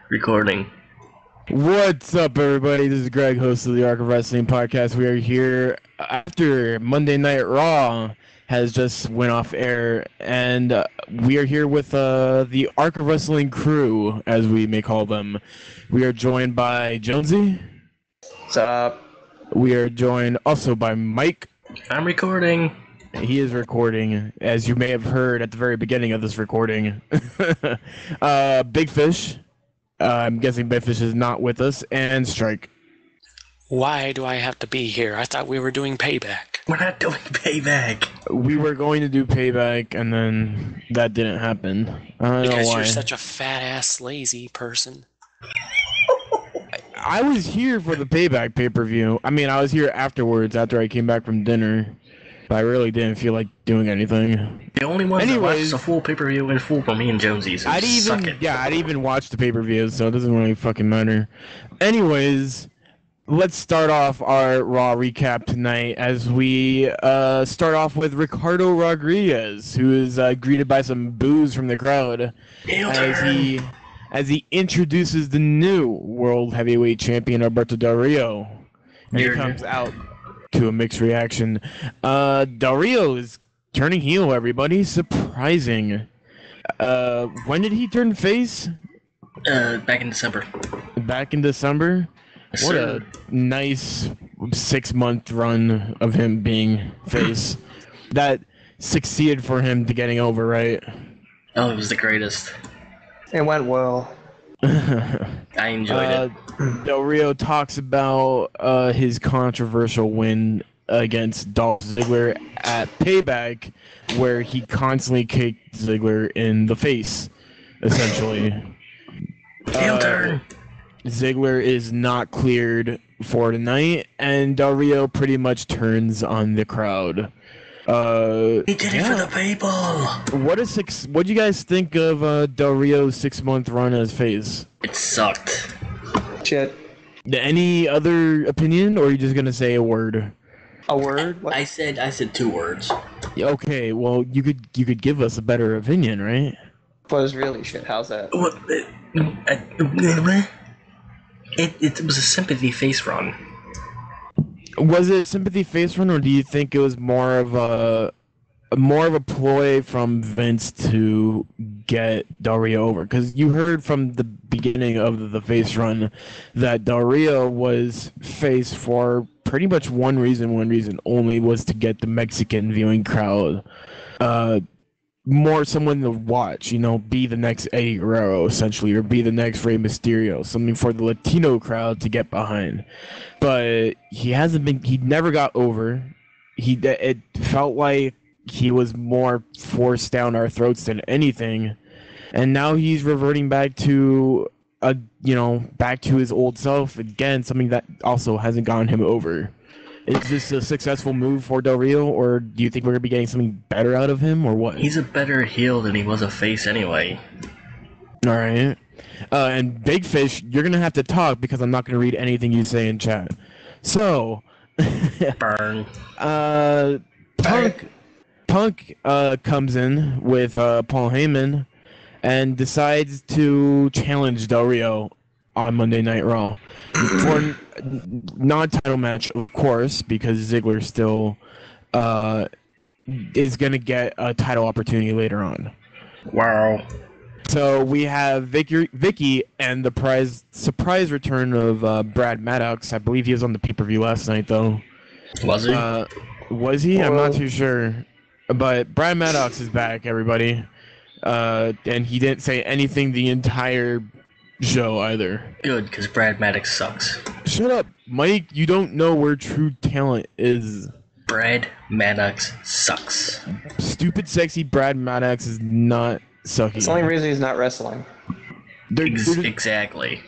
Recording. What's up, everybody? This is Greg, host of the Arc of Wrestling podcast. We are here after Monday Night Raw has just went off air, and we are here with the Arc of Wrestling crew, as we may call them. We are joined by Jonesy. What's up? We are joined also by Mike. I'm recording. He is recording, as you may have heard at the very beginning of this recording. Big Fish. I'm guessing Big Fish is not with us, and Strike. Why do I have to be here? I thought we were doing Payback. We're not doing Payback. We were going to do Payback, and then that didn't happen. I don't know Because why. you're such a fat-ass lazy person. I was here for the Payback pay-per-view. I mean, I was here afterwards, after I came back from dinner. But I really didn't feel like doing anything. The only one that watched the full pay-per-view in full were me and Jonesy, so I'd even watch the pay-per-view, so it doesn't really fucking matter. Anyways, let's start off our Raw recap tonight as we start off with Ricardo Rodriguez, who is greeted by some boos from the crowd as he introduces the new World Heavyweight Champion Alberto Del Rio. And he comes out to a mixed reaction. Del Rio is turning heel, everybody. Surprising. When did he turn face? Back in December. Back in December? What a nice 6-month run of him being face. That succeeded for him to getting over, right? Oh, it was the greatest. It went well. I enjoyed it. Del Rio talks about his controversial win against Dolph Ziggler at Payback, where he constantly kicked Ziggler in the face, essentially. Heel turn. Ziggler is not cleared for tonight, and Del Rio pretty much turns on the crowd. He did it for the people. What do you guys think of Del Rio's 6-month run as face? It sucked. Shit. Any other opinion, or are you just gonna say a word? A word? What? I said 2 words. Okay, well you could give us a better opinion, right? Was really shit. How's that? What? It was a sympathy face run. Was it a sympathy face run, or do you think it was more of a ploy from Vince to get Del Rio over? Because you heard from the beginning of the face run that Del Rio was face for pretty much one reason only, was to get the Mexican viewing crowd more someone to watch, be the next Eddie Guerrero, essentially, or be the next Rey Mysterio, something for the Latino crowd to get behind. But he never got over. It felt like he was more forced down our throats than anything. And now he's reverting back to back to his old self again, something that also hasn't gotten him over. Is this a successful move for Del Rio, or do you think we're going to be getting something better out of him, or what? He's a better heel than he was a face anyway. All right. And Big Fish, you're going to have to talk because I'm not going to read anything you say in chat. So, Burn. Punk comes in with Paul Heyman and decides to challenge Del Rio on Monday Night Raw for a non-title match, of course, because Ziggler still is going to get a title opportunity later on. Wow. So we have Vicky and the surprise return of Brad Maddox. I believe he was on the pay-per-view last night, though. Was he? Was he? I'm not too sure. But Brad Maddox is back, everybody. And he didn't say anything the entire show either. Good, because Brad Maddox sucks. Shut up, Mike. You don't know where true talent is. Brad Maddox sucks. Stupid, sexy Brad Maddox is not sucky. It's the only reason he's not wrestling. Exactly.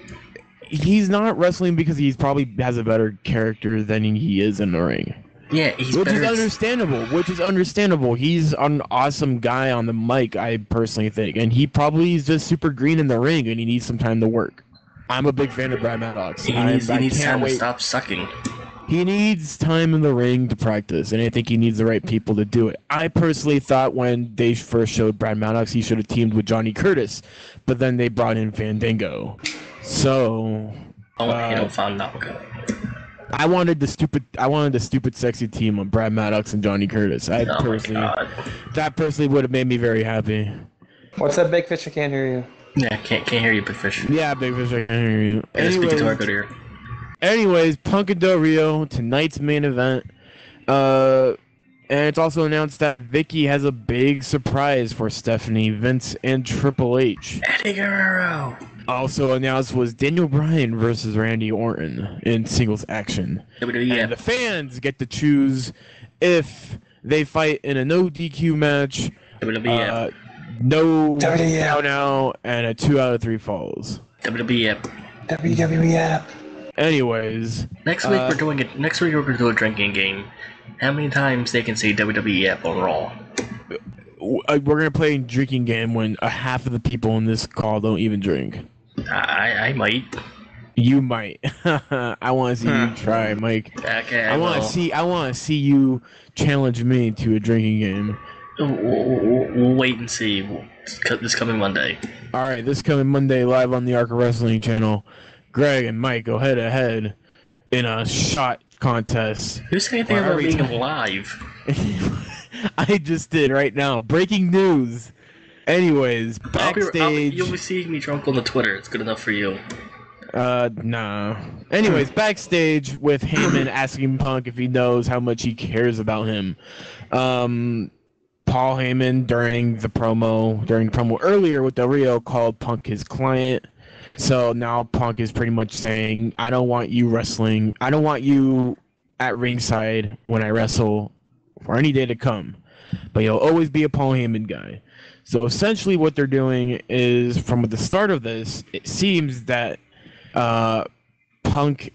He's not wrestling because he probably has a better character than he is in the ring. Yeah, which is understandable. He's an awesome guy on the mic, I personally think, and he probably is just super green in the ring, and he needs some time to work. I'm a big fan of Brad Maddox. He needs time to stop sucking. He needs time in the ring to practice, and I think he needs the right people to do it. I personally thought when they first showed Brad Maddox, he should have teamed with Johnny Curtis, but then they brought in Fandango. So Don't found out. I wanted the stupid sexy team of Brad Maddox and Johnny Curtis. Oh my god. That personally would have made me very happy. What's that, Big Fish? I can't hear you. Yeah, can't hear you, Big Fish. Yeah, Big Fish, I can hear you. Yeah, speak to our good ear. Anyways, Punk and Del Rio, tonight's main event. And it's also announced that Vicky has a big surprise for Stephanie, Vince, and Triple H. Eddie Guerrero. Also announced was Daniel Bryan versus Randy Orton in singles action. WWE. And the fans get to choose if they fight in a no DQ match, WWE. no WWE. count out, and a 2 out of 3 falls. WWE. WWE. Anyways, Next week we're doing it. Next week we're going to do a drinking game. How many times they can say WWE on Raw? we're gonna play a drinking game when half of the people in this call don't even drink. I might. You might. I want to see you try, Mike. Okay. I want to see you challenge me to a drinking game. We'll wait and see. This coming Monday. All right, this coming Monday, live on the Arc of Wrestling channel. Greg and Mike go head to head in a shot contest. Who said anything about being live? I just did right now. Breaking news. Anyways, backstage. You'll be seeing me drunk on the Twitter. It's good enough for you. Nah. Anyways, backstage with Heyman asking Punk if he knows how much he cares about him. Paul Heyman during the promo earlier with Del Rio called Punk his client. So now Punk is pretty much saying, I don't want you wrestling. I don't want you at ringside when I wrestle for any day to come. But you'll always be a Paul Heyman guy. So essentially what they're doing is, from the start of this, it seems that Punk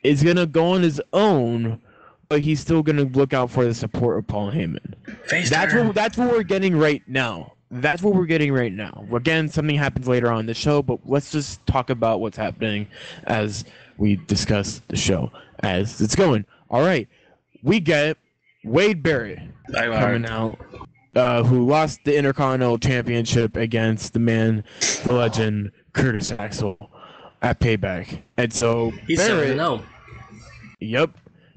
is going to go on his own, but he's still going to look out for the support of Paul Heyman. That's what we're getting right now. That's what we're getting right now. Again, something happens later on in the show, but let's just talk about what's happening as we discuss the show as it's going. All right. We get Wade Barrett coming out, who lost the Intercontinental Championship against the man, the legend, Curtis Axel at Payback. And so he's Barrett, 7-0. Yep.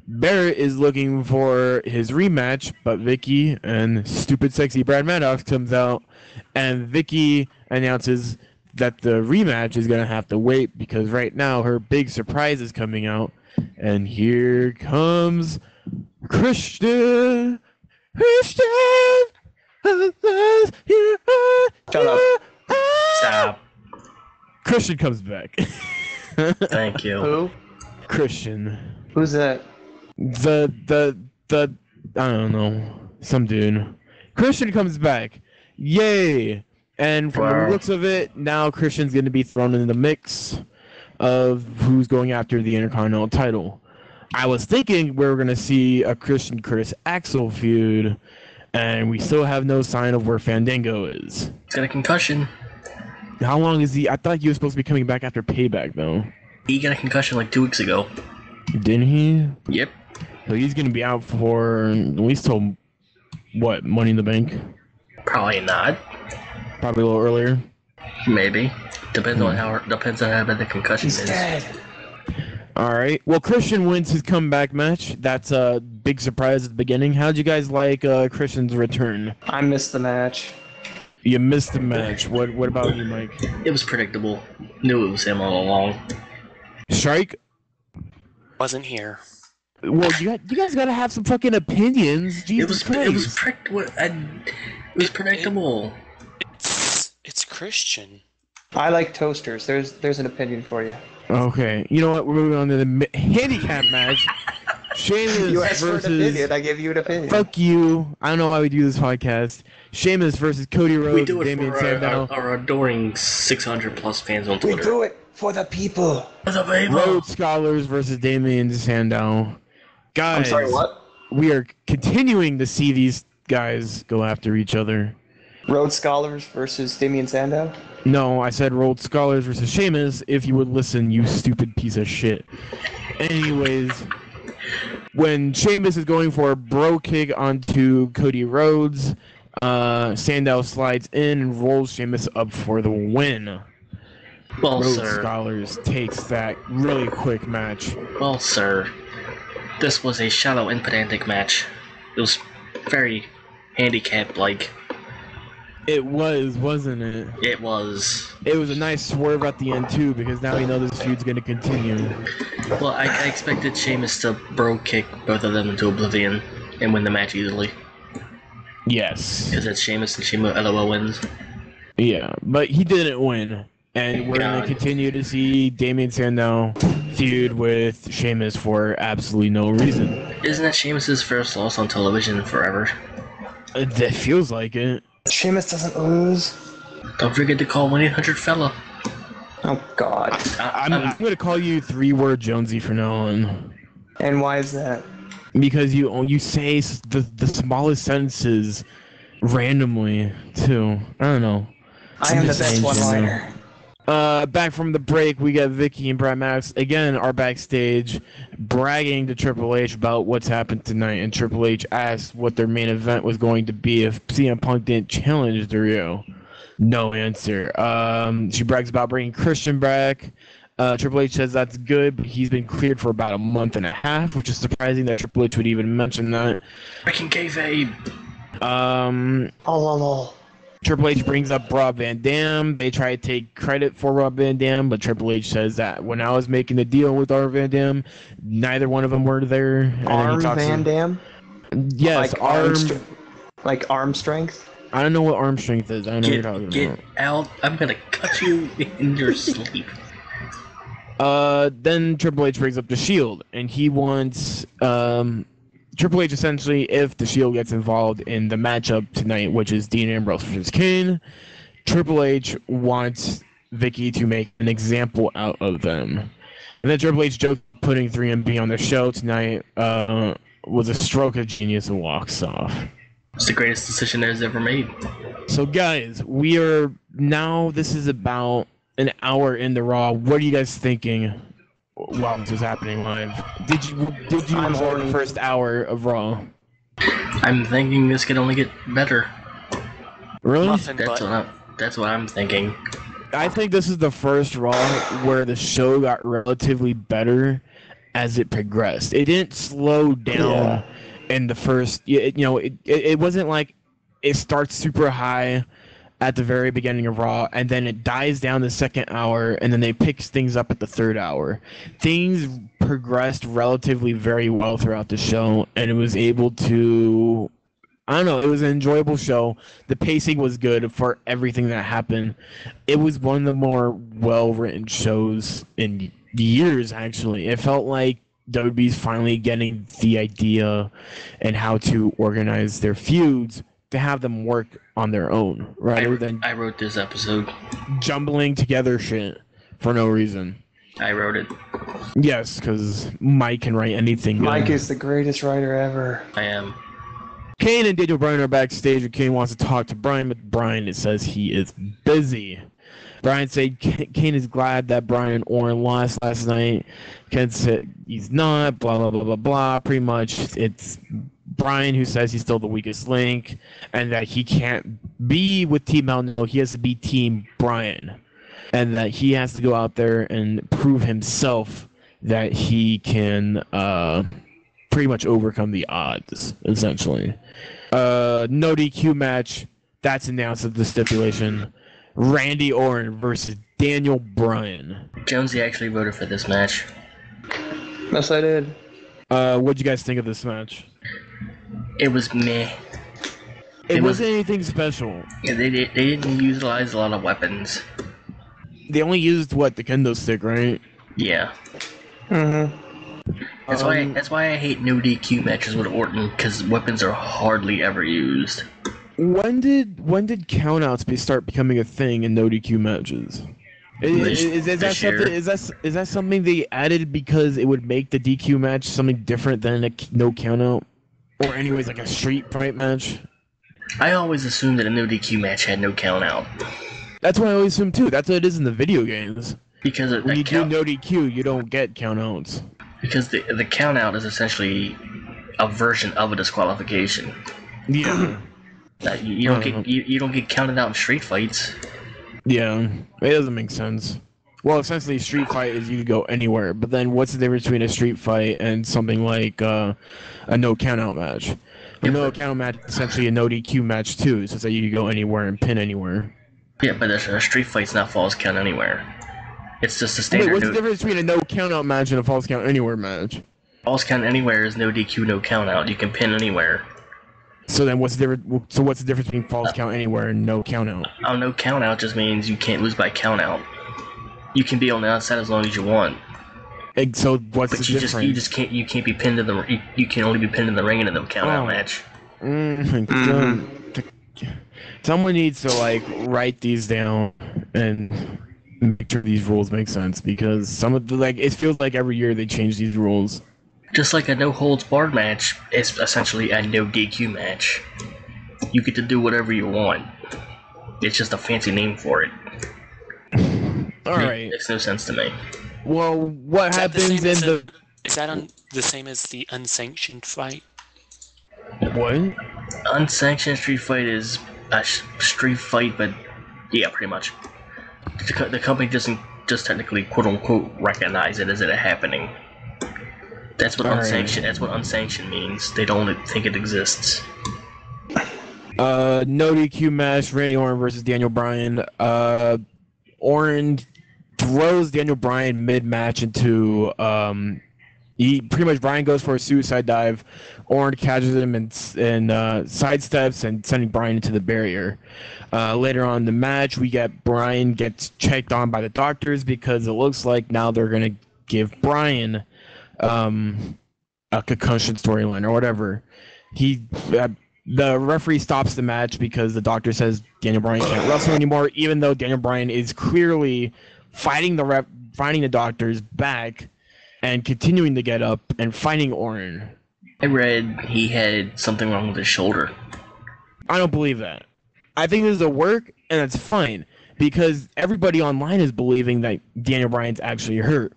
Barrett is looking for his rematch, but Vicky and stupid sexy Brad Maddox comes out, and Vicky announces that the rematch is going to have to wait because right now her big surprise is coming out, and here comes Christian. Shut up. Stop. Christian comes back. Thank you. Who? Christian. Who's that? The I don't know, some dude. Christian comes back, yay! And from the looks of it, now Christian's going to be thrown in the mix of who's going after the Intercontinental title. I was thinking we were going to see a Christian Curtis Axel feud, and we still have no sign of where Fandango is. He's got a concussion. How long is he? I thought he was supposed to be coming back after Payback, though. He got a concussion like 2 weeks ago. Didn't he? Yep. So he's going to be out for at least till, what, Money in the Bank? Probably not. Probably a little earlier. Maybe. Depends on how bad the concussion is. He's dead. All right. Well, Christian wins his comeback match. That's a big surprise at the beginning. How'd you guys like Christian's return? I missed the match. You missed the match. What about you, Mike? It was predictable. Knew it was him all along. Strike? Wasn't here. Well, you guys gotta have some fucking opinions. Jesus Christ. It was predictable. It's Christian. I like toasters. There's an opinion for you. Okay. You know what? We're moving on to the handicap match. Sheamus You asked versus... for an opinion. I gave you an opinion. Fuck you. I don't know why we do this podcast. Sheamus versus Cody Rhodes. We do it Damian for Sandow. our adoring 600 plus fans on Twitter. We do it for the people. For the people. Rhodes Scholars versus Damian Sandow. Guys, I'm sorry, what? We are continuing to see these guys go after each other. Rhodes Scholars versus Damian Sandow? No, I said Rhodes Scholars versus Sheamus. If you would listen, you stupid piece of shit. Anyways, when Sheamus is going for a bro kick onto Cody Rhodes, Sandow slides in and rolls Sheamus up for the win. Well, Rhodes sir. Scholars takes that really quick match. Well, sir. This was a shallow and pedantic match. It was very handicapped-like. It was, wasn't it? It was. It was a nice swerve at the end too, because now we know this feud's going to continue. Well, I expected Sheamus to bro kick both of them into oblivion and win the match easily. Yes. Because it's Sheamus and Sheamus LOL wins. Yeah, but he didn't win. And we're going to continue to see Damien Sandow feud with Sheamus for absolutely no reason. Isn't that Sheamus' first loss on television forever? It feels like it. Sheamus doesn't lose. Don't forget to call 1-800-FELLA. Oh God. I'm going to call you 3-word Jonesy from now on. And why is that? Because you say the smallest sentences randomly, too. I don't know. I am the best one-liner. Back from the break, we got Vicky and Brad Maddox again are backstage bragging to Triple H about what's happened tonight, and Triple H asked what their main event was going to be if CM Punk didn't challenge the Rio. No answer. She brags about bringing Christian back. Triple H says that's good, but he's been cleared for about a month and a half, which is surprising that Triple H would even mention that. Freaking kayfabe. Oh. Triple H brings up Rob Van Dam. They try to take credit for Rob Van Dam, but Triple H says that when I was making the deal with Rob Van Dam, neither one of them were there. And Arm Van Dam? Yes, like arm strength? I don't know what arm strength is. I don't know what you're talking Get about. out. I'm gonna cut you in your sleep. Then Triple H brings up the Shield, and he wants Triple H essentially, if the Shield gets involved in the matchup tonight, which is Dean Ambrose versus Kane, Triple H wants Vicky to make an example out of them. And then Triple H joked putting 3MB on the show tonight was a stroke of genius and walks off. It's the greatest decision that has ever made. So guys, we are now, this is about an hour into Raw. What are you guys thinking while this was happening live? Did you enjoy the first hour of Raw? I'm thinking this could only get better. Really? Nothing but. That's what I'm thinking. I think this is the first Raw where the show got relatively better as it progressed. It didn't slow down in the first. It wasn't like it starts super high at the very beginning of Raw, and then it dies down the second hour, and then they pick things up at the third hour. Things progressed relatively very well throughout the show, and it was able to, I don't know, it was an enjoyable show. The pacing was good for everything that happened. It was one of the more well-written shows in years, actually. It felt like WWE's finally getting the idea and how to organize their feuds to have them work on their own, rather than I wrote this episode. jumbling together shit for no reason. I wrote it. Yes, because Mike can write anything. Mike is the greatest writer ever. I am. Kane and Daniel Bryan are backstage, and Kane wants to talk to Bryan, but Bryan says he is busy. Bryan said Kane is glad that Bryan and Orton lost last night. Kane said he's not, blah, blah, blah, blah, blah. Pretty much, it's Bryan who says he's still the weakest link, and that he can't be with Team El No. He has to be Team Bryan, and that he has to go out there and prove himself that he can pretty much overcome the odds, essentially. No DQ match, that's announced as the stipulation. Randy Orton versus Daniel Bryan. Jonesy actually voted for this match. Yes, I did. What'd you guys think of this match? It was meh. It wasn't anything special. Yeah, they didn't utilize a lot of weapons. They only used, the kendo stick, right? Yeah. Mm-hmm. That's why I hate no DQ matches with Orton, because weapons are hardly ever used. When did countouts start becoming a thing in no DQ matches? Is that something they added because it would make the DQ match something different than a no countout, or anyways like a street fight match? I always assumed that a no DQ match had no countout. That's what I always assume too. That's what it is in the video games. Because when you do no DQ, you don't get countouts. Because the countout is essentially a version of a disqualification. Yeah. You don't get counted out in street fights. Yeah, it doesn't make sense. Well, essentially, a street fight is you can go anywhere. But then, what's the difference between a street fight and something like a no countout match? A no countout match is essentially a no DQ match too, so it's that you can go anywhere and pin anywhere. Yeah, but a street fight's not falls count anywhere. It's just a Wait, standard. what's the difference between a no countout match and a falls count anywhere match? Falls count anywhere is no DQ, no countout. You can pin anywhere. So then, what's the difference? So what's the difference between falls count anywhere and no countout? No countout just means you can't lose by countout. You can be on the outside as long as you want. So what's But the you difference? just can't be pinned to the. You can only be pinned in the ring in a no countout match. Someone needs to write these down and make sure these rules make sense, because some of the it feels like every year they change these rules. Just like a no holds barred match is essentially a no DQ match. You get to do whatever you want. It's just a fancy name for it. All right. Makes no sense to me. Well, what happens in the? Is that the same as the unsanctioned fight? What? Unsanctioned street fight is a street fight, but yeah, pretty much. The company doesn't just technically quote unquote recognize it as it happening. That's what unsanctioned. That's what unsanctioned means. They don't think it exists. No DQ match: Randy Orton versus Daniel Bryan. Orton throws Daniel Bryan mid-match into Bryan goes for a suicide dive. Orton catches him and sidesteps and sending Bryan into the barrier. Later on in the match, we get Bryan gets checked on by the doctors because it looks like now they're gonna give Bryan a concussion storyline or whatever. The referee stops the match because the doctor says Daniel Bryan can't wrestle anymore, even though Daniel Bryan is clearly fighting the doctor's back and continuing to get up and fighting Orton. I read he had something wrong with his shoulder. I don't believe that. I think this is a work, and that's fine, because everybody online is believing that Daniel Bryan's actually hurt.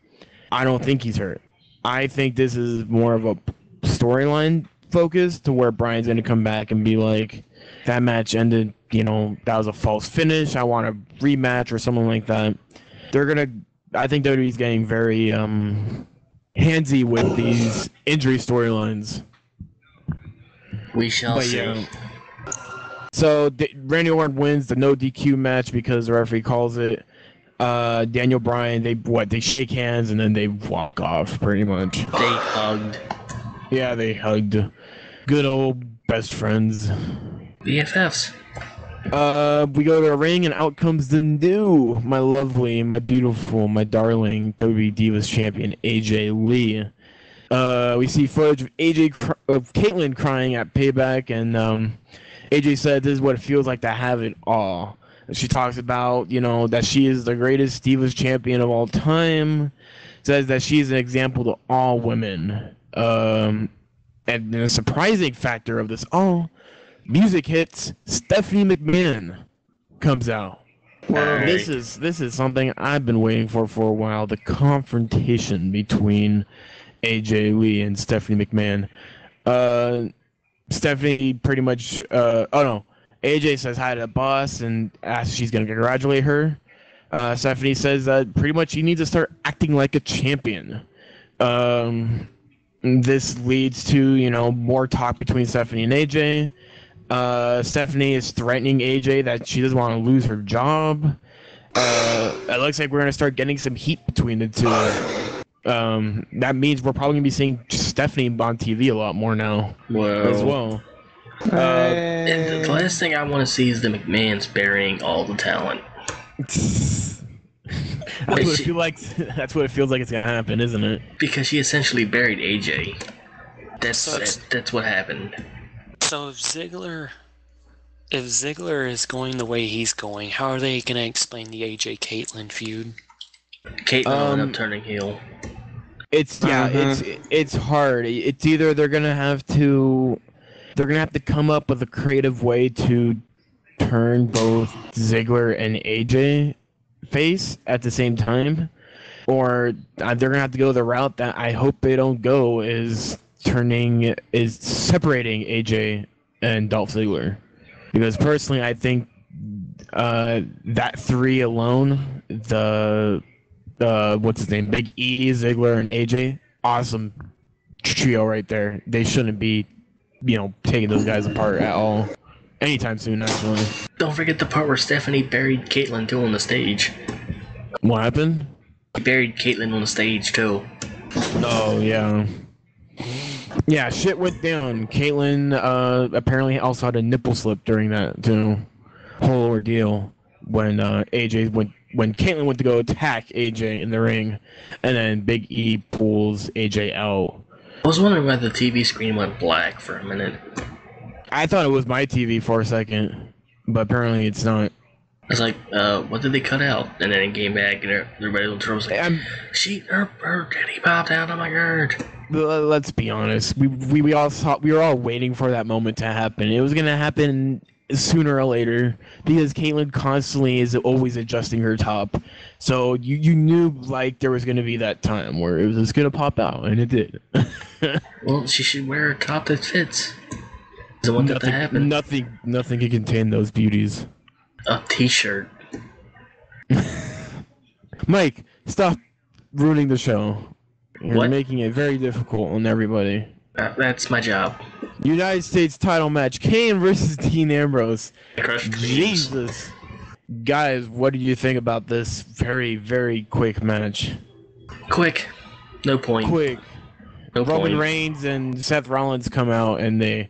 I don't think he's hurt. I think this is more of a storyline focus to where Bryan's going to come back and be like, that match ended, that was a false finish, I want a rematch or something like that. I think WWE's getting very handsy with these injury storylines. We shall see. So Randy Orton wins the no DQ match because the referee calls it. Daniel Bryan, they shake hands and then they walk off pretty much. They hugged. Yeah, they hugged. Good old best friends. BFFs. We go to the ring and out comes the new, my lovely, my beautiful, my darling WWE Divas champion AJ Lee. We see footage of Caitlyn crying at Payback, and AJ said this is what it feels like to have it all. She talks about, that she is the greatest Divas champion of all time. Says that she's an example to all women. And the surprising factor of this all, music hits, Stephanie McMahon comes out. Right. This is something I've been waiting for a while, the confrontation between AJ Lee and Stephanie McMahon. Stephanie pretty much, AJ says hi to the boss and asks if she's going to congratulate her. Stephanie says that pretty much she needs to start acting like a champion. This leads to, more talk between Stephanie and AJ. Stephanie is threatening AJ that she doesn't want to lose her job. It looks like we're going to start getting some heat between the two. That means we're probably going to be seeing Stephanie on TV a lot more now as well. And the last thing I want to see is the McMahons burying all the talent. That's what it feels like it's going to happen, isn't it? Because she essentially buried AJ. That's what happened. So if Ziggler is going the way he's going, how are they going to explain the AJ Caitlyn feud? Caitlyn will end up turning heel. It's hard. It's either they're gonna have to come up with a creative way to turn both Ziggler and AJ face at the same time, or they're gonna have to go the route that I hope they don't go, is separating AJ and Dolph Ziggler. Because personally, I think that three alone, the what's his name? Big E, Ziggler, and AJ. Awesome trio right there. They shouldn't be, taking those guys apart at all. Anytime soon, actually. Don't forget the part where Stephanie buried Caitlyn too on the stage. What happened? He buried Caitlyn on the stage too. Oh, yeah. Yeah, shit went down. Caitlyn apparently also had a nipple slip during that, too. Whole ordeal. When when Caitlyn went to go attack AJ in the ring, and then Big E pulls AJ out. I was wondering why the TV screen went black for a minute. I thought it was my TV for a second, but apparently it's not. I was like, what did they cut out? And then it came back, and everybody was like, her titty popped out, oh my god. Let's be honest. We all thought, we were all waiting for that moment to happen. It was gonna happen sooner or later because Caitlyn constantly is always adjusting her top. So you knew like there was gonna be that time where it was just gonna pop out, and it did. Well, she should wear a top that fits. Doesn't want that to happen. Nothing can contain those beauties. A t-shirt. Mike, stop ruining the show. You're What? making it very difficult on everybody. That's my job. United States title match: Kane versus Dean Ambrose. Crush dreams. Jesus. Guys, what do you think about this very, very quick match? Quick. No point. Quick. No Roman point. Reigns and Seth Rollins come out and they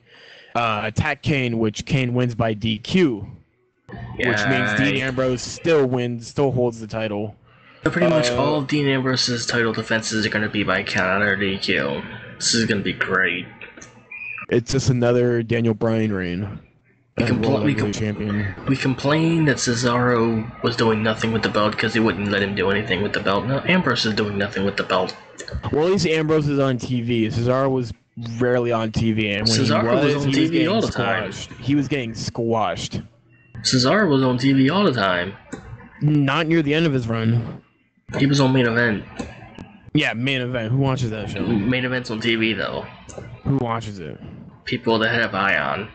attack Kane, which Kane wins by DQ. Which means Dean Ambrose still holds the title. So pretty much all of Dean Ambrose's title defenses are going to be by count or DQ. This is going to be great. It's just another Daniel Bryan reign. We complain that Cesaro was doing nothing with the belt because he wouldn't let him do anything with the belt. No, Ambrose is doing nothing with the belt. Well, at least Ambrose is on TV. Cesaro was rarely on TV, and when Cesaro he was on TV all the time. He was getting squashed. Cesaro was on TV all the time. Not near the end of his run. He was on Main Event. Yeah, Main Event. Who watches that show? Main Event's on TV though. Who watches it? People that have Ion.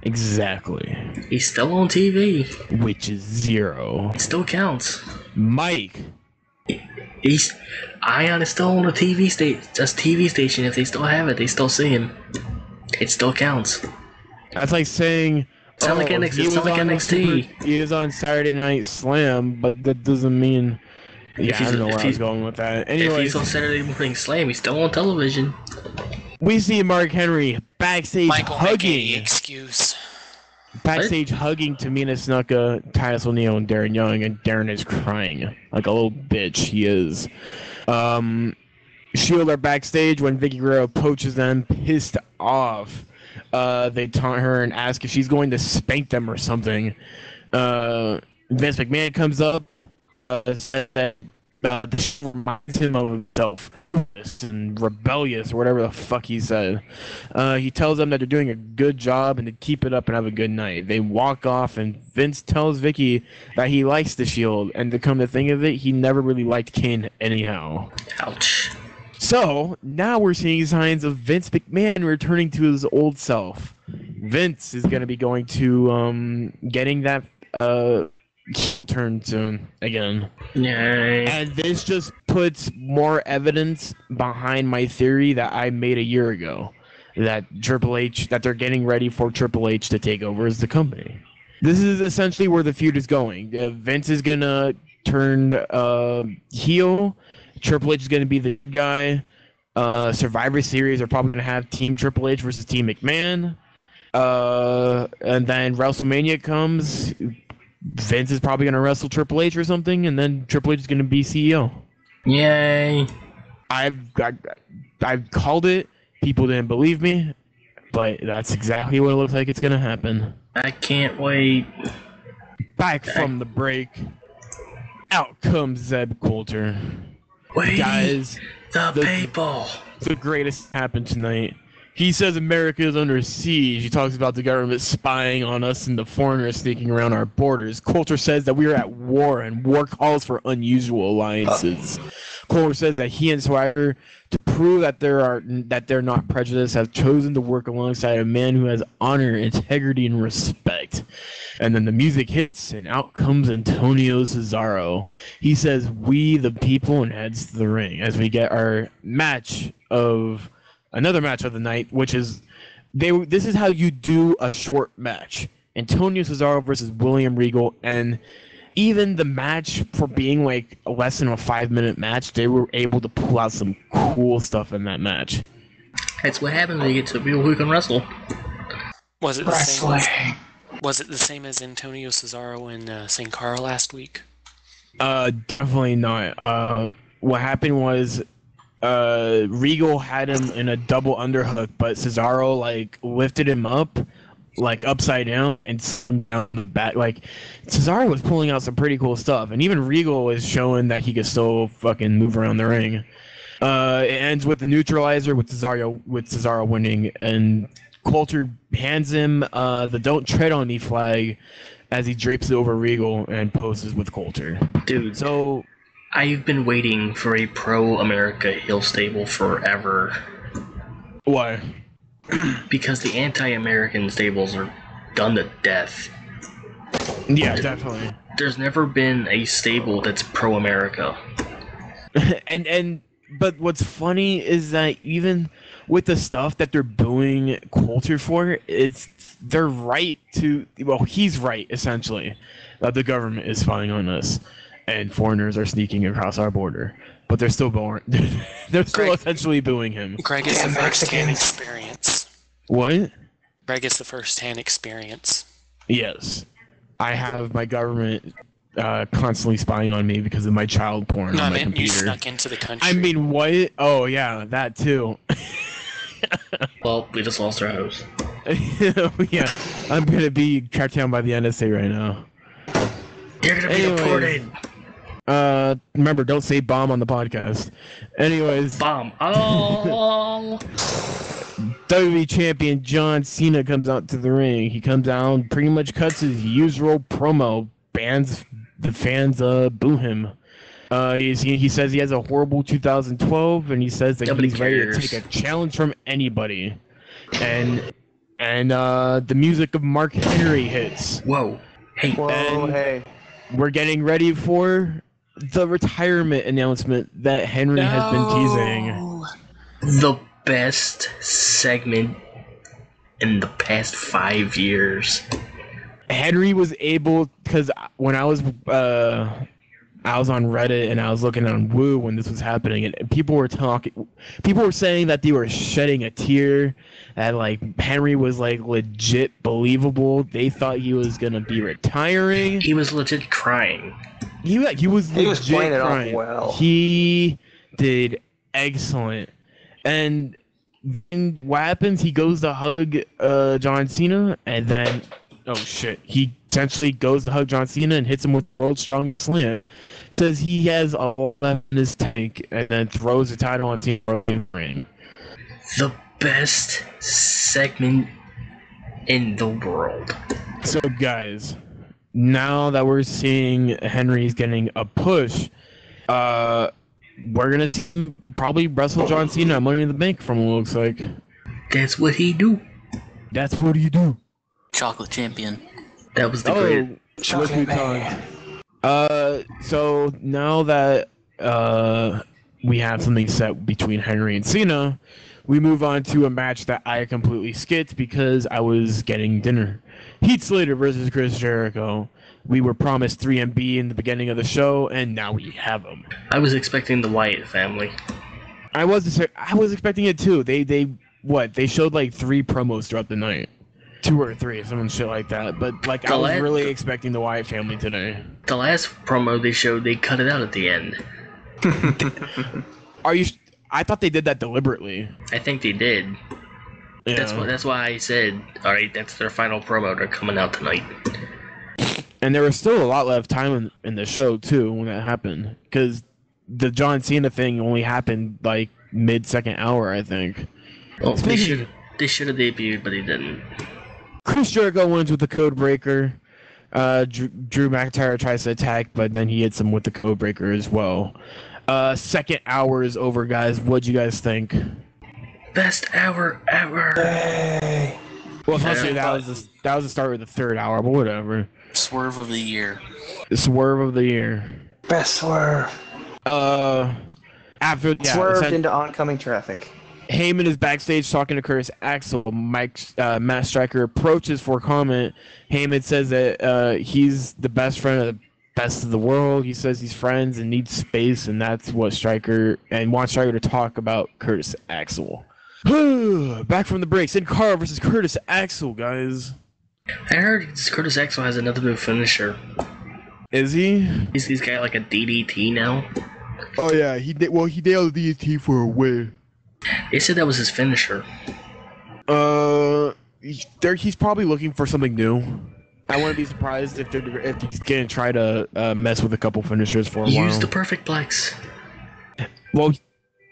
Exactly. He's still on TV. Which is 0. It still counts. Mike. Ion is still on a TV station. Just TV station. If they still have it, they still see him. It still counts. That's like saying. Sound like NXT. He was on Saturday Night Slam, but that doesn't mean. Yeah, I don't know where I was going with that. Anyways, if he's on Saturday Morning Slam, he's still on television. We see Mark Henry backstage hugging. Excuse. Backstage hugging Tamina Snuka, Titus O'Neil, and Darren Young, and Darren is crying like a little bitch. He is. Shield are backstage when Vicky Guerrero poaches them, pissed off. They taunt her and ask if she's going to spank them or something. Vince McMahon comes up, says that this reminds him of himself and rebellious or whatever the fuck he said. He tells them that they're doing a good job and to keep it up and have a good night. They walk off and Vince tells Vicky that he likes the Shield, and to come to think of it, he never really liked Kane anyhow. Ouch. So now we're seeing signs of Vince McMahon returning to his old self. Vince is going to be going to getting that turn soon again. Yay. And this just puts more evidence behind my theory that I made a year ago, that they're getting ready for Triple H to take over as the company. This is essentially where the feud is going. Vince is going to turn heel. Triple H is going to be the guy. Survivor Series are probably going to have Team Triple H versus Team McMahon. And then WrestleMania comes. Vince is probably going to wrestle Triple H or something, and then Triple H is going to be CEO. Yay. I've called it. People didn't believe me, but that's exactly what it looks like it's going to happen. I can't wait. Back from the break, out comes Zeb Coulter. Wait, guys, the people. The greatest happened tonight. He says America is under siege. He talks about the government spying on us and the foreigners sneaking around our borders. Coulter says that we are at war, and war calls for unusual alliances. Cole says that he and Swagger, to prove that they're not prejudiced, have chosen to work alongside a man who has honor, integrity, and respect. And then the music hits, and out comes Antonio Cesaro. He says, "We the people," and heads to the ring as we get our another match of the night, which is this is how you do a short match. Antonio Cesaro versus William Regal, and even the match, for being like less than a 5-minute match, they were able to pull out some cool stuff in that match. That's what happens when you get to people who can wrestle. Was it the same as Antonio Cesaro and Sin Cara last week? Definitely not. What happened was Regal had him in a double underhook, but Cesaro like lifted him up like upside down and down the back. Like Cesaro was pulling out some pretty cool stuff, and even Regal was showing that he could still fucking move around the ring. It ends with the neutralizer with Cesaro winning, and Coulter hands him the "Don't Tread on Me" flag as he drapes it over Regal and poses with Coulter. Dude, So I've been waiting for a pro-America heel stable forever. why? Because the anti-American stables are done to death. Yeah, definitely. There's never been a stable that's pro-America. But what's funny is that even with the stuff that they're booing Coulter for, they're right to. Well, he's right essentially that the government is spying on us, and foreigners are sneaking across our border. But they're still they're still essentially booing him. Greg is the first-hand experience. What? Greg is the first-hand experience. Yes, I have my government constantly spying on me because of my child porn No, on I my mean, you computer. snuck into the country. I mean, what? Oh yeah, that too. Well, we just lost our host. Yeah, I'm gonna be tracked down by the NSA right now. You're gonna be deported! Remember, don't say bomb on the podcast. Anyways, Bomb. Oh! WWE champion John Cena comes out to the ring. He comes out, pretty much cuts his usual promo, bans the fans, boo him. He says he has a horrible 2012, and he says that Nobody he's ready to cares. take a challenge from anybody. And the music of Mark Henry hits. Whoa. Hey, Whoa, And- hey. We're getting ready for the retirement announcement that Henry has been teasing. the best segment in the past 5 years. Henry was able, because when I was on Reddit and I was looking on Woo when this was happening, and people were saying that they were shedding a tear, that like Henry was like legit believable. They thought he was gonna be retiring. He was legit crying. He was legit playing it off crying. well. He did excellent. And then what happens? He goes to hug John Cena, and then oh shit, he essentially goes to hug John Cena and hits him with the world's strongest slam. Says he has all left in his tank, and then throws the title on Cena in the ring. The best segment in the world. So guys, now that we're seeing Henry's getting a push, we're gonna see him probably wrestle John Cena at Money in the Bank from what it looks like. That's what he do. That's what you do. Chocolate champion. That was the great. look who talked. So now that we have something set between Henry and Cena, we move on to a match that I completely skipped because I was getting dinner. Heath Slater versus Chris Jericho. We were promised 3MB in the beginning of the show, and now we have them. I was expecting the Wyatt family. I was expecting it too. They showed like 3 promos throughout the night. 2 or 3, some shit like that. But like I was really expecting the Wyatt family today. The last promo they showed, they cut it out at the end. I thought they did that deliberately. I think they did. Yeah. That's why I said, all right, that's their final promo. They're coming out tonight. And there was still a lot left time in the show too when that happened, because the John Cena thing only happened like mid-second hour, I think. Well, they should have debuted, but they didn't. Chris Jericho wins with the code breaker. Drew McIntyre tries to attack, but then he hits him with the code breaker as well. Second hour is over, guys. What'd you guys think? Best hour ever. Hey. Well, especially that was the start of the third hour, but whatever. Swerve of the year. The swerve of the year. Best swerve. After Swerved into oncoming traffic. Heyman is backstage talking to Curtis Axel. Matt Striker approaches for comment. Heyman says that he's the best friend of the best of the world. He says he's friends and needs space, and that's what Striker and wants Striker to talk about Curtis Axel. Back from the break, Sin Cara versus Curtis Axel, guys. I heard Curtis Axel has another new finisher. Is he? He's got like a DDT now. Oh yeah, he did. Well, he nailed the DDT for a win. They said that was his finisher. He's probably looking for something new. I wouldn't be surprised if he's gonna try to mess with a couple finishers for a while. Use the perfect plex. Well,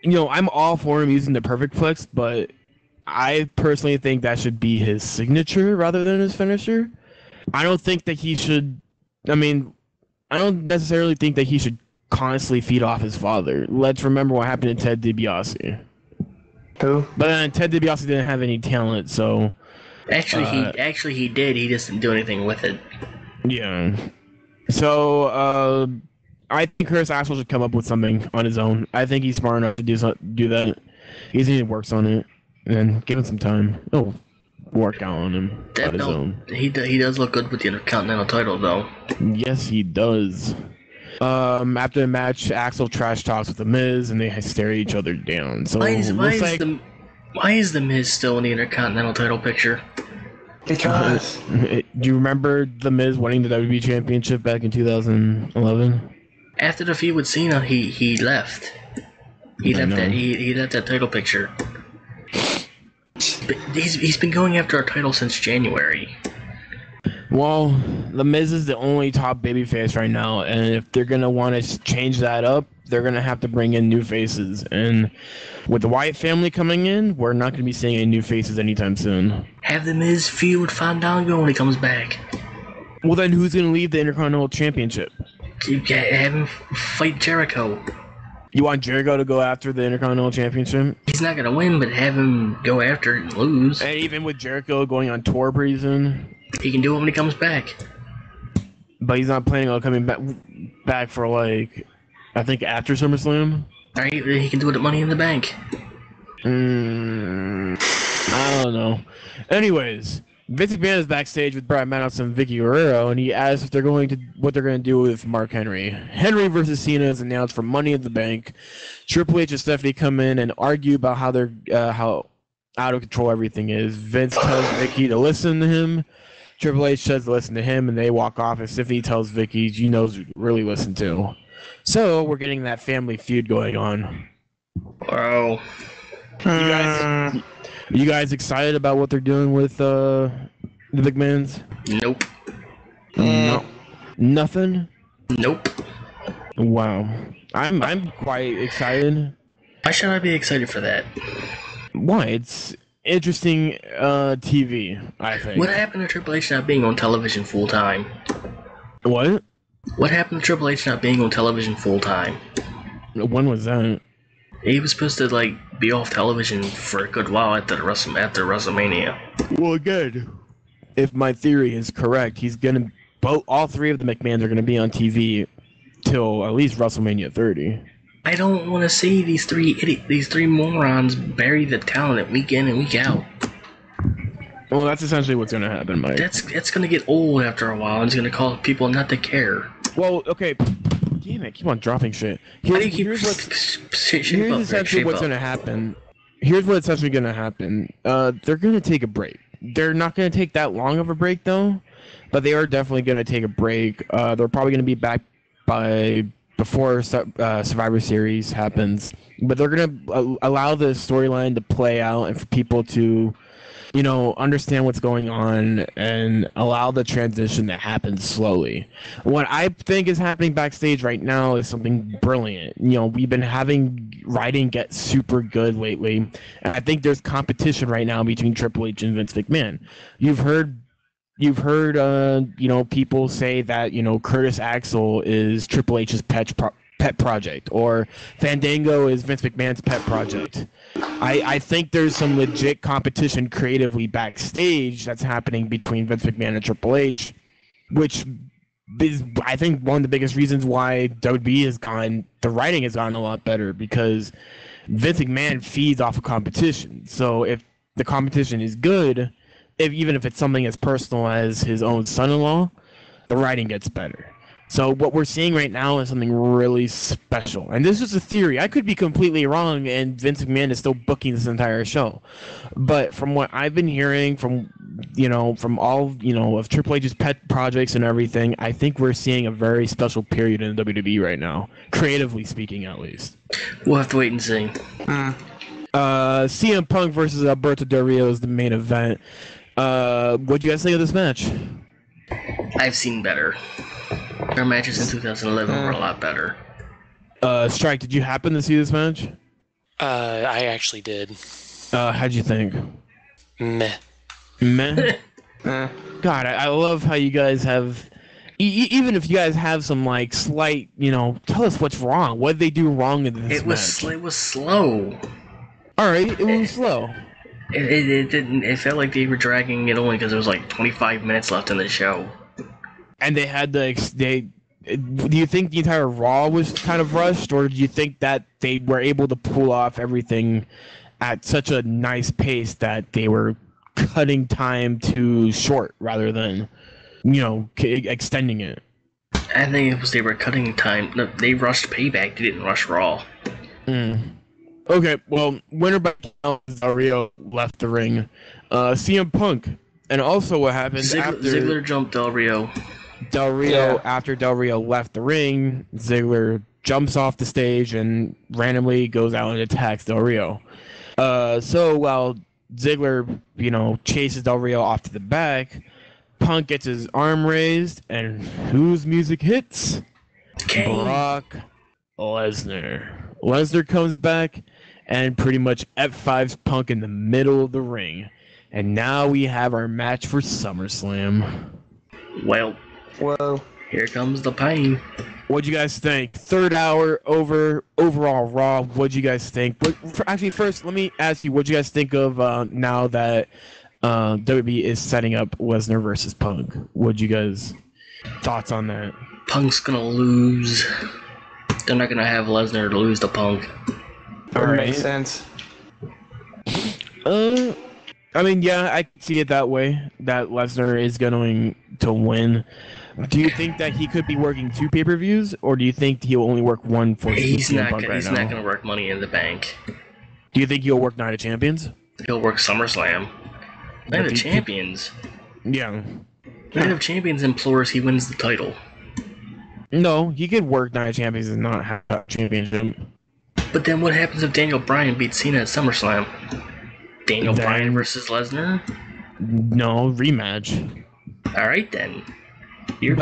I'm all for him using the perfect plex, but I personally think that should be his signature rather than his finisher. I don't think that he should. I don't necessarily think that he should constantly feed off his father. Let's remember what happened to Ted DiBiase. Who? But then Ted DiBiase didn't have any talent, so. Actually he did. He just didn't do anything with it. Yeah. So I think Curtis Axel should come up with something on his own. I think he's smart enough to do that. He just works on it, and give him some time. He'll work out on him on his own. He does look good with the Intercontinental title, though. Yes, he does. After the match, Axel trash talks with The Miz, and they stare each other down. So why is the Miz still in the Intercontinental title picture? Because do you remember The Miz winning the WWE Championship back in 2011? After the feud with Cena, he left. He left that title picture. But he's been going after our title since January. Well, The Miz is the only top babyface right now, and if they're gonna want to change that up, they're gonna have to bring in new faces. And with the Wyatt family coming in, we're not gonna be seeing any new faces anytime soon. Have The Miz feud with Fandango when he comes back. Well, then who's gonna leave the Intercontinental Championship? Have him fight Jericho. You want Jericho to go after the Intercontinental Championship? He's not gonna win, but have him go after it and lose. And even with Jericho going on tour pretty soon, he can do it when he comes back. But he's not planning on coming back for I think after SummerSlam. Alright, he can do it at Money in the Bank. I don't know. Anyways, Vince McMahon is backstage with Brad Maddox and Vicky Guerrero, and he asks what they're going to do with Mark Henry. Henry versus Cena is announced for Money in the Bank. Triple H and Stephanie come in and argue about how out of control everything is. Vince tells Vicky to listen to him. Triple H says to listen to him, and they walk off. And Stephanie tells Vicky, "You know, really listen to." So we're getting that family feud going on. Wow. You guys excited about what they're doing with the McMahons? Nope. No. Nothing? Nope. Wow. I'm quite excited. Why should I be excited for that? Why? It's interesting TV, I think. What happened to Triple H not being on television full time? What? What happened to Triple H not being on television full time? When was that? He was supposed to be off television for a good while after WrestleMania. Well, again, if my theory is correct, all three of the McMahons are gonna be on TV till at least WrestleMania 30. I don't want to see these three morons bury the talent week in and week out. Well, that's essentially what's gonna happen, Mike. That's gonna get old after a while, and it's gonna cause people not to care. Well, okay. Damn it! Keep on dropping shit. Here's essentially what's gonna happen. Here's what's essentially gonna happen. They're gonna take a break. They're not gonna take that long of a break though, but they are definitely gonna take a break. They're probably gonna be back before Survivor Series happens, but they're gonna allow the storyline to play out and for people to, understand what's going on and allow the transition to happen slowly. What I think is happening backstage right now is something brilliant. We've been having writing get super good lately, and I think there's competition right now between Triple H and Vince McMahon. You've heard people say that Curtis Axel is Triple H's pet project, or Fandango is Vince McMahon's pet project. I think there's some legit competition creatively backstage that's happening between Vince McMahon and Triple H, which is, I think, one of the biggest reasons why WWE the writing has gotten a lot better, because Vince McMahon feeds off of competition. So if the competition is good, even if it's something as personal as his own son-in-law, the writing gets better. So what we're seeing right now is something really special. And this is a theory. I could be completely wrong, and Vince McMahon is still booking this entire show. But from what I've been hearing from all, of Triple H's pet projects and everything, I think we're seeing a very special period in WWE right now, creatively speaking, at least. We'll have to wait and see. CM Punk versus Alberto Del Rio is the main event. What do you guys think of this match? I've seen better. Their matches in 2011 were a lot better. Strike, did you happen to see this match? I actually did. How'd you think? Meh. Meh? God, I love how you guys have... even if you guys have some, slight, tell us what's wrong. What did they do wrong in this match? It was slow. Alright, it was slow. It didn't... It felt like they were dragging it only because there was 25 minutes left in the show. And they had do you think the entire Raw was kind of rushed, or do you think that they were able to pull off everything at such a nice pace that they were cutting time to short rather than, extending it? I think it was they were cutting time. No, they rushed Payback. They didn't rush Raw. Okay, well, winner by count, Del Rio left the ring. CM Punk, and also what happened after Ziggler jumped Del Rio. After Del Rio left the ring, Ziggler jumps off the stage and randomly goes out and attacks Del Rio. So while Ziggler, chases Del Rio off to the back, Punk gets his arm raised, and whose music hits? Brock Lesnar. Lesnar comes back and pretty much F5's Punk in the middle of the ring. And now we have our match for SummerSlam. Well, whoa. Here comes the pain. What'd you guys think? Third hour overall Raw. What'd you guys think? Actually, first, let me ask you, what'd you guys think of now that WWE is setting up Lesnar versus Punk? What'd you guys... Thoughts on that? Punk's gonna lose. They're not gonna have Lesnar to lose to Punk. That makes sense. I mean, yeah, I can see it that way, that Lesnar is going to win. Do you think that he could be working 2 pay-per-views, or do you think he'll only work one for CM Punk right now? He's not going to work Money in the Bank. Do you think he'll work Night of Champions? He'll work SummerSlam. Night of Champions? Yeah. Night of Champions implores he wins the title. No, he could work Night of Champions and not have a championship. But then what happens if Daniel Bryan beats Cena at SummerSlam? Daniel Bryan versus Lesnar? No, rematch. Alright then. You're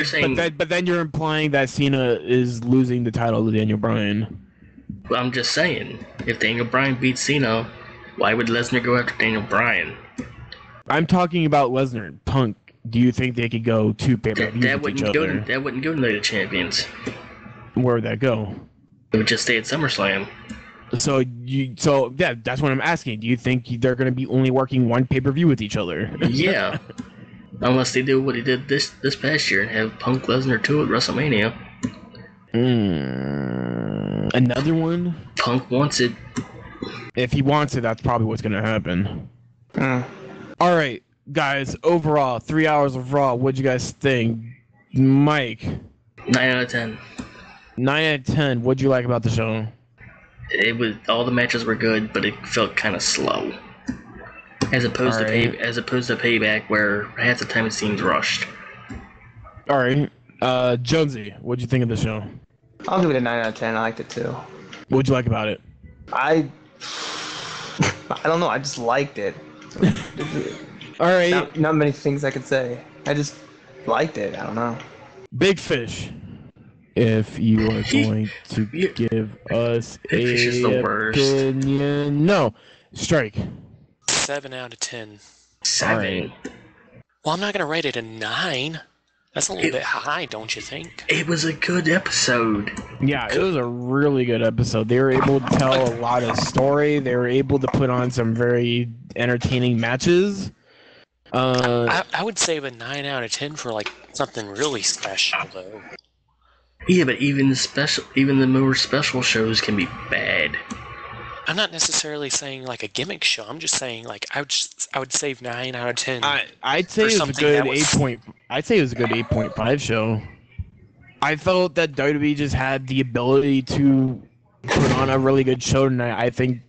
saying... But then you're implying that Cena is losing the title to Daniel Bryan. Well, I'm just saying, if Daniel Bryan beats Cena, why would Lesnar go after Daniel Bryan? I'm talking about Lesnar and Punk. Do you think they could go 2 pay-per-views with each other? That wouldn't go to Night of Champions. Where would that go? It would just stay at SummerSlam. So yeah, that's what I'm asking. Do you think they're going to be only working 1 pay-per-view with each other? Yeah. Unless they do what he did this past year and have Punk Lesnar 2 at WrestleMania. Another one? Punk wants it. If he wants it, that's probably what's going to happen. All right, guys, overall, 3 hours of Raw, what'd you guys think? Mike? 9 out of 10. 9 out of 10. What'd you like about the show? All the matches were good, but it felt kind of slow. As opposed to Payback, where half the time it seems rushed. All right, Jonesy, what'd you think of the show? I'll give it a 9 out of 10. I liked it too. What'd you like about it? I don't know. I just liked it. All right. Not many things I could say. I just liked it. I don't know. Big Fish. If you are going to give us a opinion, no, Strike. 7 out of 10. 7. Right. Well, I'm not gonna rate it a 9. That's a little bit high, don't you think? It was a good episode. Yeah, it was a really good episode. They were able to tell a lot of story. They were able to put on some very entertaining matches. I would say a 9 out of 10 for like something really special, though. Yeah, but even the more special shows can be bad. I'm not necessarily saying like a gimmick show. I'm just saying like I would save 9 out of 10. I'd say it was a good 8 I'd say it was a good 8.5 show. I felt that WWE just had the ability to put on a really good show tonight. I think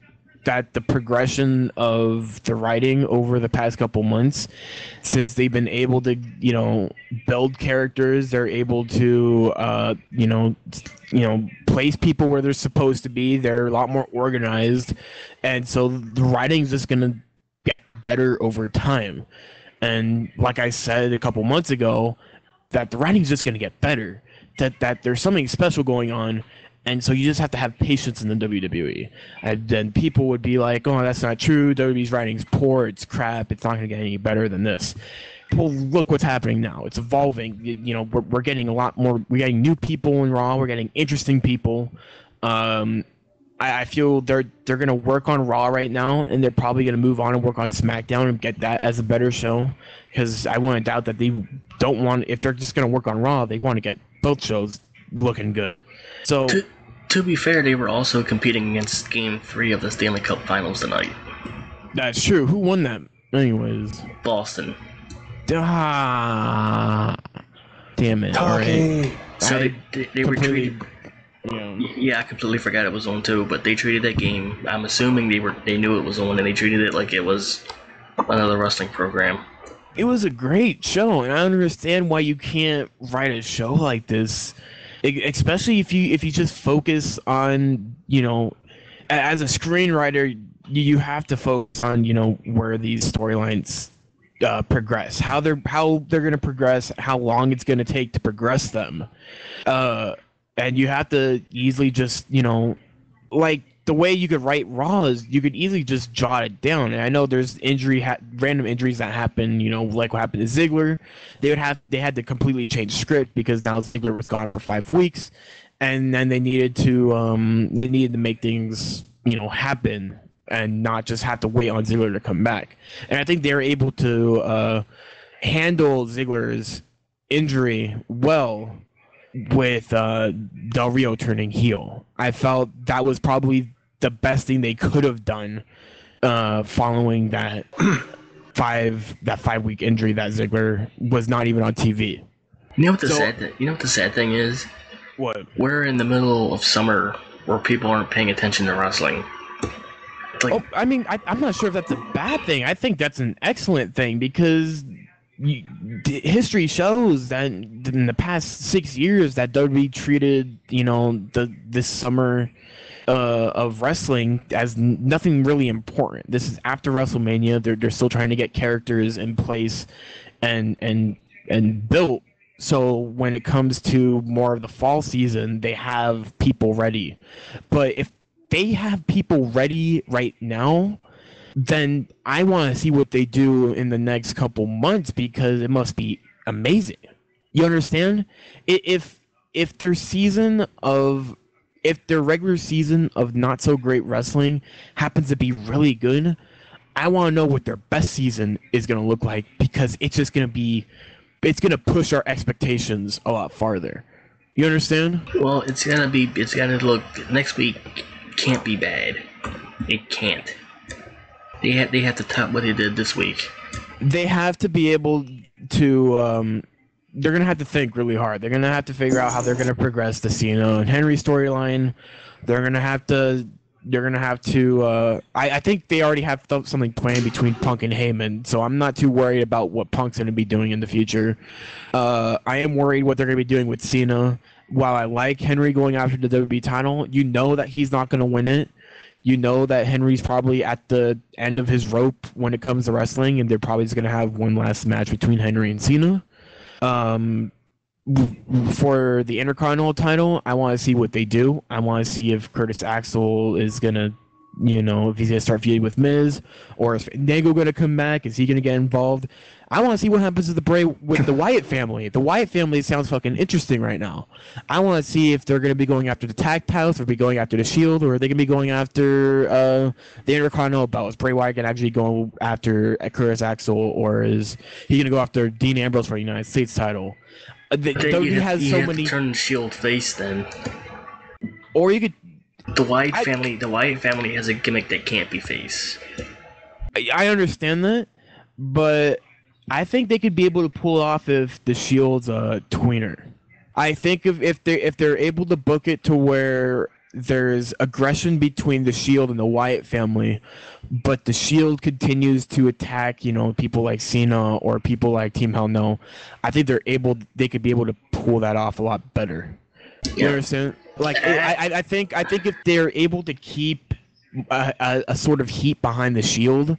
that the progression of the writing over the past couple months, since they've been able to, build characters, they're able to, place people where they're supposed to be. They're a lot more organized, and so the writing's just gonna get better over time. And like I said a couple months ago, that the writing's just gonna get better. That there's something special going on. And so you just have to have patience in the WWE. And then people would be like, oh, that's not true. WWE's writing's poor. It's crap. It's not going to get any better than this. Well, look what's happening now. It's evolving. We're getting a lot more. We're getting new people in Raw. We're getting interesting people. I feel they're going to work on Raw right now, and they're probably going to move on and work on SmackDown and get that as a better show. Because I want to doubt that they don't want, if they're just going to work on Raw, they want to get both shows looking good. So, to be fair, they were also competing against Game 3 of the Stanley Cup Finals tonight. That's true. Who won that? Anyways. Boston. Damn it. Alright. So they were treated... Yeah, I completely forgot it was on too, but they treated that game... I'm assuming they knew it was on, and they treated it like it was another wrestling program. It was a great show, and I understand why you can't write a show like this. Especially if you just focus on, as a screenwriter, you have to focus on, where these storylines progress, how they're going to progress, how long it's going to take to progress them, and you have to easily just, like the way you could write Raw is you could easily just jot it down. And I know there's random injuries that happen, like what happened to Ziggler. They had to completely change script because now Ziggler was gone for 5 weeks, and then they needed to make things, happen and not just have to wait on Ziggler to come back. And I think they were able to handle Ziggler's injury well with Del Rio turning heel. I felt that was probably the best thing they could have done following that 5-week injury that Ziggler was not even on TV. You know what the sad thing is? What? We're in the middle of summer where people aren't paying attention to wrestling. I'm not sure if that's a bad thing. I think that's an excellent thing because history shows that in the past 6 years that WWE treated, this summer of wrestling as nothing really important. This is after WrestleMania. They're still trying to get characters in place and built. So when it comes to more of the fall season, they have people ready. But if they have people ready right now, then I want to see what they do in the next couple months because it must be amazing. You understand? If their regular season of not so great wrestling happens to be really good, I want to know what their best season is going to look like because it's going to push our expectations a lot farther. You understand? Well, it's going to look, next week can't be bad. It can't. They have to top what they did this week. They have to be able to. They're gonna have to think really hard. They're gonna have to figure out how they're gonna progress the Cena and Henry storyline. They're gonna have to. I think they already have something planned between Punk and Heyman, so I'm not too worried about what Punk's gonna be doing in the future. I am worried what they're gonna be doing with Cena. While I like Henry going after the WWE title, you know that he's not gonna win it. You know that Henry's probably at the end of his rope when it comes to wrestling, and they're probably just going to have one last match between Henry and Cena. For the Intercontinental title, I want to see what they do. I want to see if Curtis Axel is going to, you know, if he's gonna start feuding with Miz, or is Fandango gonna come back? Is he gonna get involved? I want to see what happens with the Wyatt family. The Wyatt family sounds fucking interesting right now. I want to see if they're gonna be going after the tag titles, or be going after the Shield, or are they gonna be going after the Intercontinental belt? Is Bray Wyatt gonna actually go after Curtis Axel, or is he gonna go after Dean Ambrose for the United States title? WWE has so many. Turn Shield face then. Or you could. The Wyatt family has a gimmick that can't be face. I understand that, but I think they could be able to pull off if the Shield's a tweener. I think if they're able to book it to where there's aggression between the Shield and the Wyatt family, but the Shield continues to attack, you know, people like Cena or people like Team Hell No, I think they could be able to pull that off a lot better. You understand? Like I think if they're able to keep a sort of heat behind the Shield,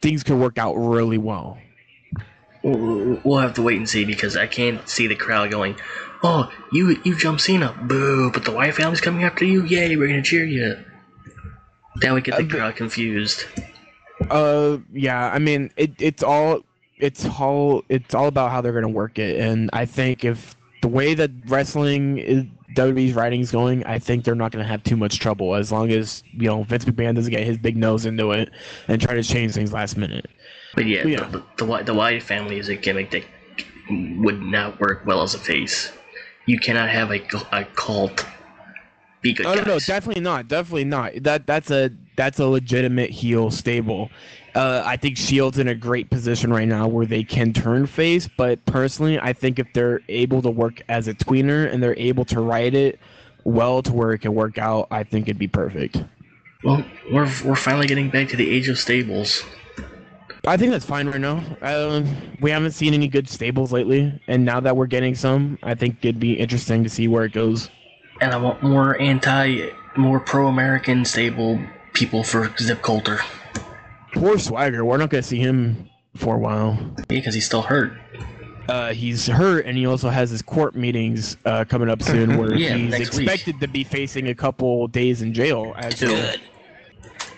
things could work out really well. We'll have to wait and see, because I can't see the crowd going, "Oh, you jumped Cena, boo!" But the Wyatt family's coming after you. Yay, we're gonna cheer you. That would get the crowd confused. Yeah. I mean, it's all about how they're gonna work it, and I think if the way that WWE's writing is going, I think they're not going to have too much trouble, as long as, you know, Vince McMahon doesn't get his big nose into it and try to change things last minute. But yeah, the Wyatt family is a gimmick that would not work well as a face. You cannot have a cult be good guys. No, definitely not. That's a legitimate heel stable. I think Shield's in a great position right now where they can turn face, but personally, I think if they're able to work as a tweener and they're able to write it well to where it can work out, I think it'd be perfect. Well, we're finally getting back to the age of stables. I think that's fine right now. We haven't seen any good stables lately, and now that we're getting some, I think it'd be interesting to see where it goes. And I want more pro-American stable people for Zip Coulter. Poor Swagger. We're not going to see him for a while. Yeah, because he's still hurt. He's hurt, and he also has his court meetings coming up soon, where he's expected to be facing a couple days in jail. Good.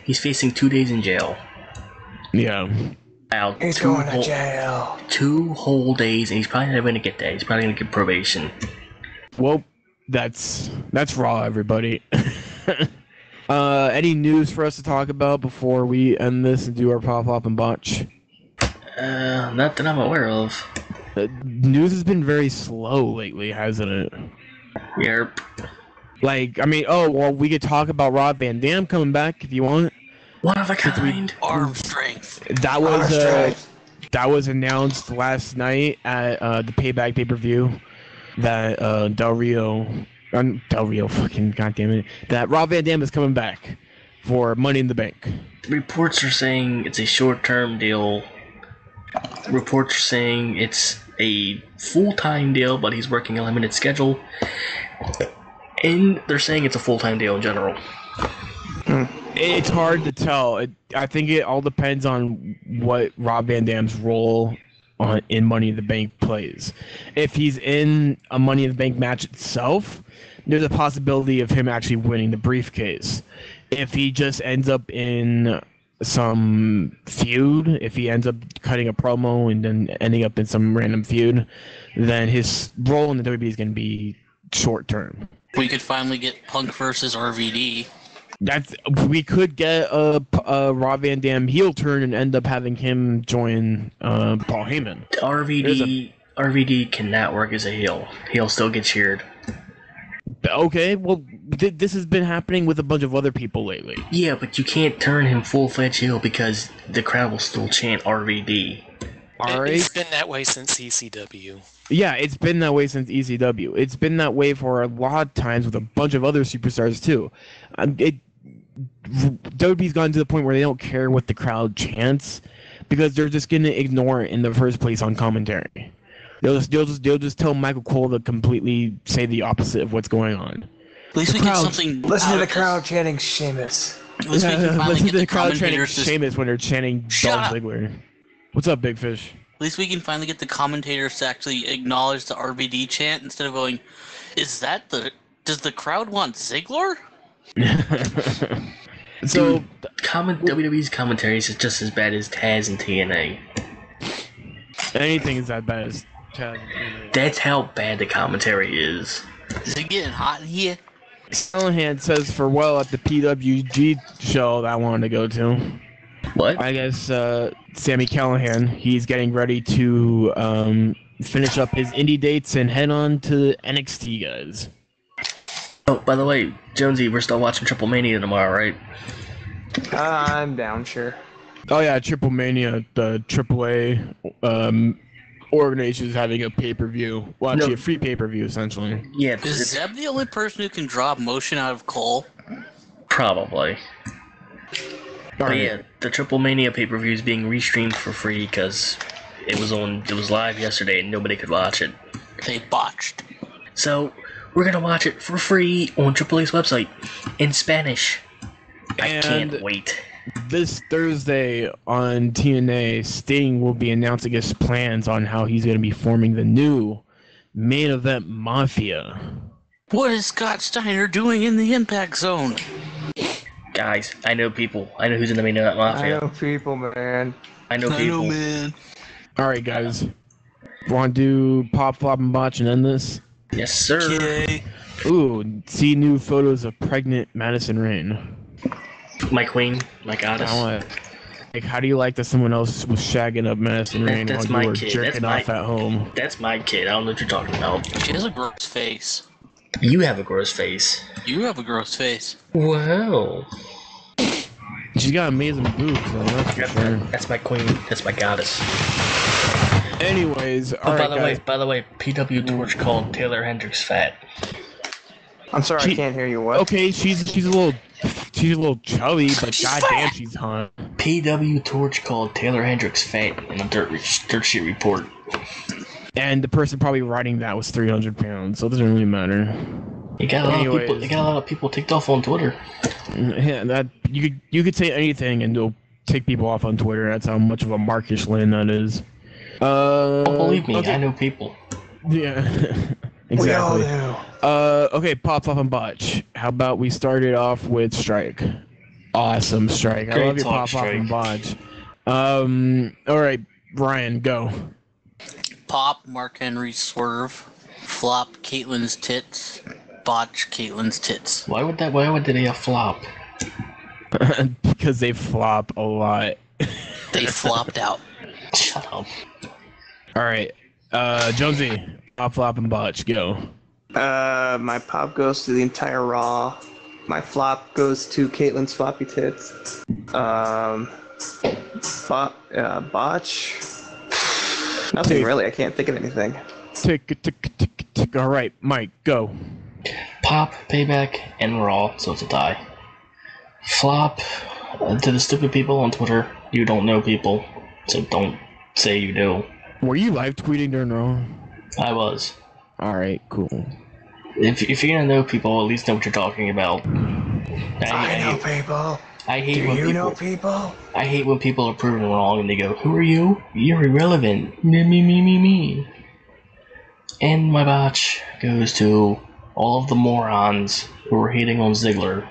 He's facing 2 days in jail. Yeah. He's going to jail. 2 whole days, and he's probably not going to get that. He's probably going to get probation. Well, that's Raw, everybody. Any news for us to talk about before we end this and do our pop and botch? Not that I'm aware of. News has been very slow lately, hasn't it? Yep. Like, I mean, we could talk about Rob Van Dam coming back if you want. One of a kind. Arm strength. That was announced last night at the Payback pay-per-view that Del Rio, fucking goddamn it, that Rob Van Dam is coming back for Money in the Bank. Reports are saying it's a short-term deal. Reports are saying it's a full-time deal, but he's working a limited schedule. And they're saying it's a full-time deal in general. It's hard to tell. I think it all depends on what Rob Van Dam's role in Money in the Bank plays. If he's in a Money in the Bank match itself, there's a possibility of him actually winning the briefcase. If he just ends up in some feud, if he ends up cutting a promo and then ending up in some random feud, then his role in the WWE is going to be short term. We could finally get Punk versus RVD. We could get a Rob Van Dam heel turn and end up having him join Paul Heyman. RVD cannot work as a heel. He'll still get cheered. Okay, well, this has been happening with a bunch of other people lately. Yeah, but you can't turn him full-fledged heel because the crowd will still chant RVD. It's been that way since ECW. Yeah, it's been that way since ECW. It's been that way for a lot of times with a bunch of other superstars, too. WWE's gotten to the point where they don't care what the crowd chants because they're just going to ignore it in the first place on commentary. They'll just tell Michael Cole to completely say the opposite of what's going on. At least we get something. Listen to the crowd chanting Sheamus. Listen to the crowd chanting Sheamus when they're chanting Dolph Ziggler. What's up, Big Fish? At least we can finally get the commentators to actually acknowledge the RVD chant instead of going, does the crowd want Ziggler? So, WWE's commentaries is just as bad as Taz and TNA. anything is that bad as Chad and TNA. That's how bad the commentary is. Is it getting hot in here? Callahan says farewell at the PWG show that I wanted to go to. What? I guess Sammy Callahan, he's getting ready to finish up his indie dates and head on to NXT, guys. Oh, by the way, Jonesy, we're still watching Triple Mania tomorrow, right? I'm down, sure. Oh yeah, Triple Mania, the AAA organization is having a pay-per-view. Well, actually, a free pay-per-view, essentially. Yeah, Is Zeb the only person who can draw motion out of coal? probably. All But right. yeah, the Triple Mania pay-per-view is being restreamed for free because it was live yesterday and nobody could watch it. They botched. So we're gonna watch it for free on AAA's website in Spanish. I And can't wait. this Thursday on TNA, Sting will be announcing his plans on how he's going to be forming the new main event Mafia. What is Scott Steiner doing in the Impact Zone? Guys, I know people. I know who's in the main event I Mafia. know people, man. I know people. man. All right, guys. Want to do pop, flop, and botch and end this? Yes, sir. Okay. Ooh, see new photos of pregnant Madison Rain. My queen, my goddess. Like, how do you like that someone else was shagging up Madison Rain That's while my you were kid. jerking off at home? That's my kid. I don't know what you're talking about. She has a gross face. You have a gross face. You have a gross face. Wow. She's got amazing boobs, though, that's for sure. That's my queen. That's my goddess. Anyways, Oh, alright, guys. by the way, PW Torch called Taylor Hendricks fat. I'm sorry, I can't hear you. What? Okay, she's a little chubby, but goddamn, she's hot. PW Torch called Taylor Hendricks fat in a dirt sheet report. And the person probably writing that was 300 pounds, so it doesn't really matter. You got a lot of people. Anyways. You got a lot of people ticked off on Twitter. Yeah, that you could say anything and it'll take people off on Twitter. That's how much of a markish land that is. Don't believe me. Okay. I know people. Yeah, We all exactly. do. Okay, pop, flop, and botch. How about we start it off with Strike? Awesome, Strike. I Great love your talk, pop, flop, and Strike. botch. All right, Ryan, go. Pop, Mark Henry swerve. Flop, Caitlyn's tits. Botch, Caitlyn's tits. Why would they a flop? Because they flop a lot. They flopped out. Shut up. All right, Jonesy, pop, flop, and botch, go. My pop goes to the entire Raw. My flop goes to Caitlyn's floppy tits. Botch. Nothing Tick. really. I can't think of anything. Tick, tick, tick, tick. All right, Mike, go. Pop, Payback, and Raw, so it's a tie. Flop, to the stupid people on Twitter, you don't know people, so don't say you do. Were you live tweeting during Raw? I was. All right, cool. If you're gonna know people, at least know what you're talking about. I know people. I hate Do when you people. know people? I hate when people are proven wrong and they go, "Who are you? You're irrelevant." Me. And my botch goes to all of the morons who are hating on Ziggler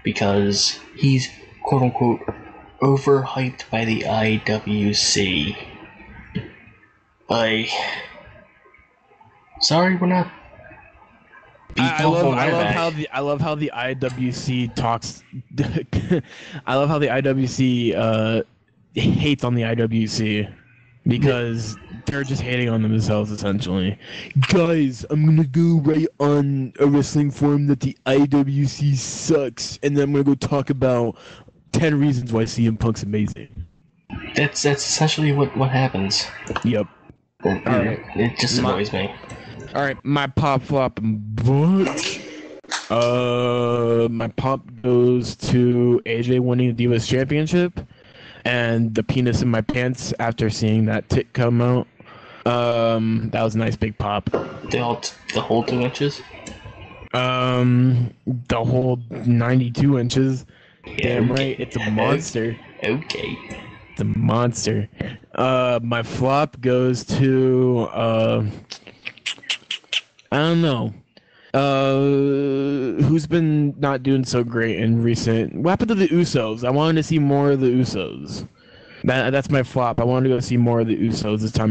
because he's quote unquote overhyped by the IWC. Sorry, we're not. I love how the IWC talks. I love how the IWC hates on the IWC because they're just hating on themselves essentially. Guys, I'm gonna go write on a wrestling forum that the IWC sucks, and then I'm gonna go talk about 10 reasons why CM Punk's amazing. That's essentially what happens. Yep. Alright. It just annoys me. All right, my pop, flop, and butch. My pop goes to AJ winning the Divas Championship, and the penis in my pants after seeing that tit come out. That was a nice big pop. The whole 2 inches. The whole 92 inches. Yeah, Damn okay. right, it's a monster. Okay. It's a monster. My flop goes to I don't know. who's been not doing so great in recent? What happened to the Usos? I wanted to see more of the Usos. That's my flop. I wanted to go see more of the Usos this time